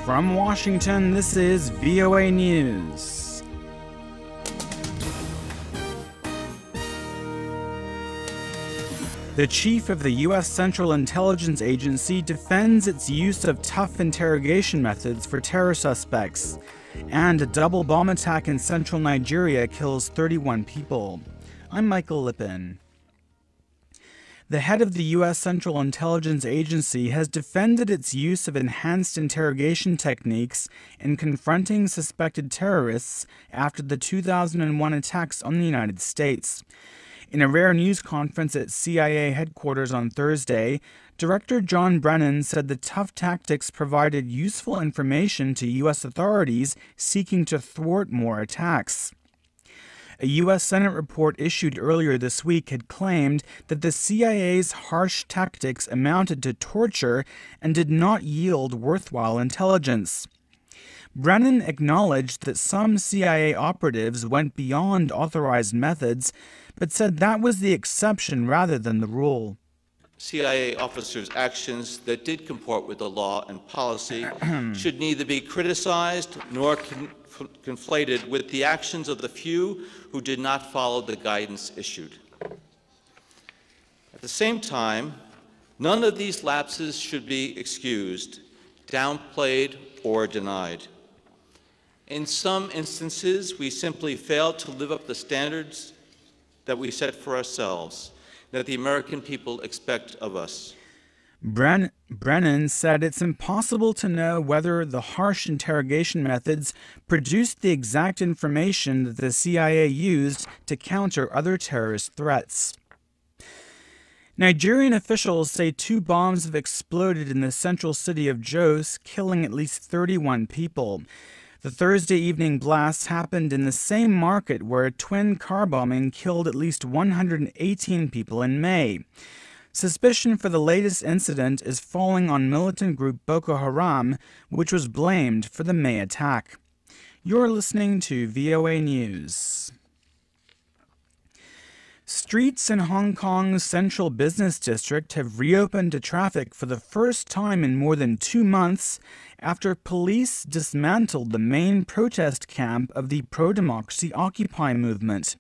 From Washington, this is VOA News. The chief of the U.S. Central Intelligence Agency defends its use of tough interrogation methods for terror suspects, and a double bomb attack in central Nigeria kills 31 people. I'm Michael Lipin. The head of the U.S. Central Intelligence Agency has defended its use of enhanced interrogation techniques in confronting suspected terrorists after the 2001 attacks on the United States. In a rare news conference at CIA headquarters on Thursday, Director John Brennan said the tough tactics provided useful information to U.S. authorities seeking to thwart more attacks. A U.S. Senate report issued earlier this week had claimed that the CIA's harsh tactics amounted to torture and did not yield worthwhile intelligence. Brennan acknowledged that some CIA operatives went beyond authorized methods, but said that was the exception rather than the rule. CIA officers' actions that did comport with the law and policy should neither be criticized nor conflated with the actions of the few who did not follow the guidance issued. At the same time, none of these lapses should be excused, downplayed, or denied. In some instances, we simply failed to live up to the standards that we set for ourselves, that the American people expect of us. Brennan said it's impossible to know whether the harsh interrogation methods produced the exact information that the CIA used to counter other terrorist threats. Nigerian officials say 2 bombs have exploded in the central city of Jos, killing at least 31 people. The Thursday evening blasts happened in the same market where a twin car bombing killed at least 118 people in May. Suspicion for the latest incident is falling on militant group Boko Haram, which was blamed for the May attack. You're listening to VOA News. Streets in Hong Kong's central business district have reopened to traffic for the first time in more than 2 months after police dismantled the main protest camp of the pro-democracy Occupy movement.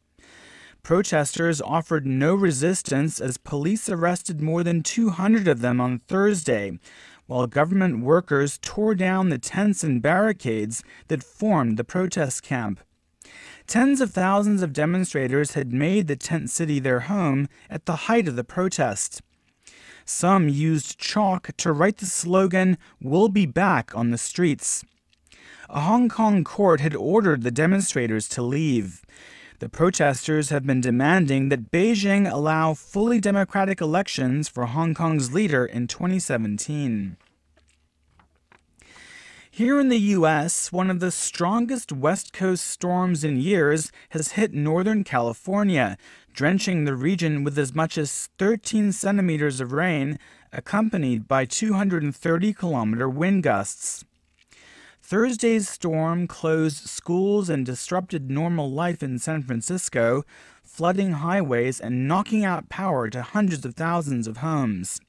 Protesters offered no resistance as police arrested more than 200 of them on Thursday, while government workers tore down the tents and barricades that formed the protest camp. Tens of thousands of demonstrators had made the tent city their home at the height of the protest. Some used chalk to write the slogan, "We'll be back," on the streets. A Hong Kong court had ordered the demonstrators to leave. The protesters have been demanding that Beijing allow fully democratic elections for Hong Kong's leader in 2017. Here in the U.S., one of the strongest West Coast storms in years has hit Northern California, drenching the region with as much as 13 centimeters of rain, accompanied by 230-kilometer wind gusts. Thursday's storm closed schools and disrupted normal life in San Francisco, flooding highways and knocking out power to hundreds of thousands of homes.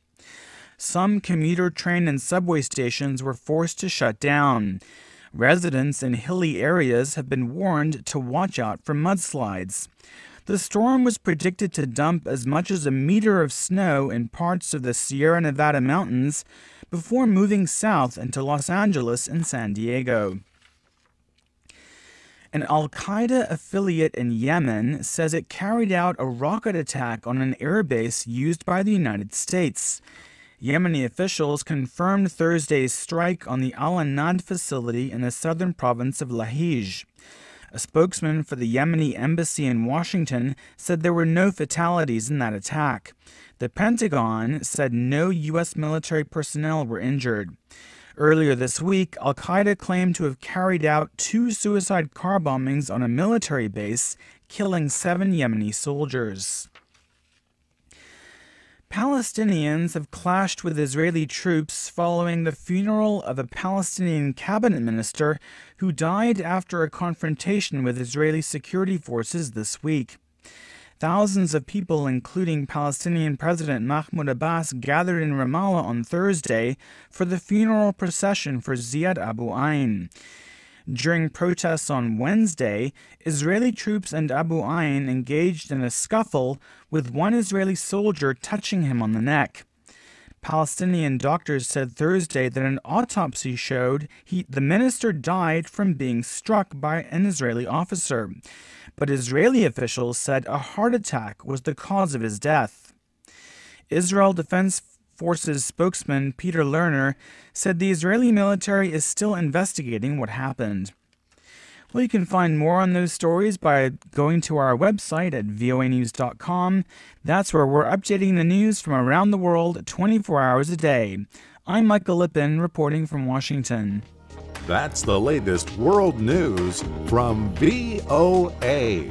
Some commuter train and subway stations were forced to shut down. Residents in hilly areas have been warned to watch out for mudslides. The storm was predicted to dump as much as 1 meter of snow in parts of the Sierra Nevada mountains before moving south into Los Angeles and San Diego. An al-Qaeda affiliate in Yemen says it carried out a rocket attack on an airbase used by the United States. Yemeni officials confirmed Thursday's strike on the Al-Anad facility in the southern province of Lahij. A spokesman for the Yemeni embassy in Washington said there were no fatalities in that attack. The Pentagon said no U.S. military personnel were injured. Earlier this week, al-Qaeda claimed to have carried out 2 suicide car bombings on a military base, killing 7 Yemeni soldiers. Palestinians have clashed with Israeli troops following the funeral of a Palestinian cabinet minister who died after a confrontation with Israeli security forces this week. Thousands of people, including Palestinian President Mahmoud Abbas, gathered in Ramallah on Thursday for the funeral procession for Ziad Abu Ain. During protests on Wednesday, Israeli troops and Abu Ain engaged in a scuffle, with one Israeli soldier touching him on the neck. Palestinian doctors said Thursday that an autopsy showed the minister died from being struck by an Israeli officer, but Israeli officials said a heart attack was the cause of his death. Israel Defense Forces spokesman Peter Lerner said the Israeli military is still investigating what happened. Well, you can find more on those stories by going to our website at voanews.com. That's where we're updating the news from around the world 24 hours a day. I'm Michael Lipin, reporting from Washington. That's the latest world news from VOA.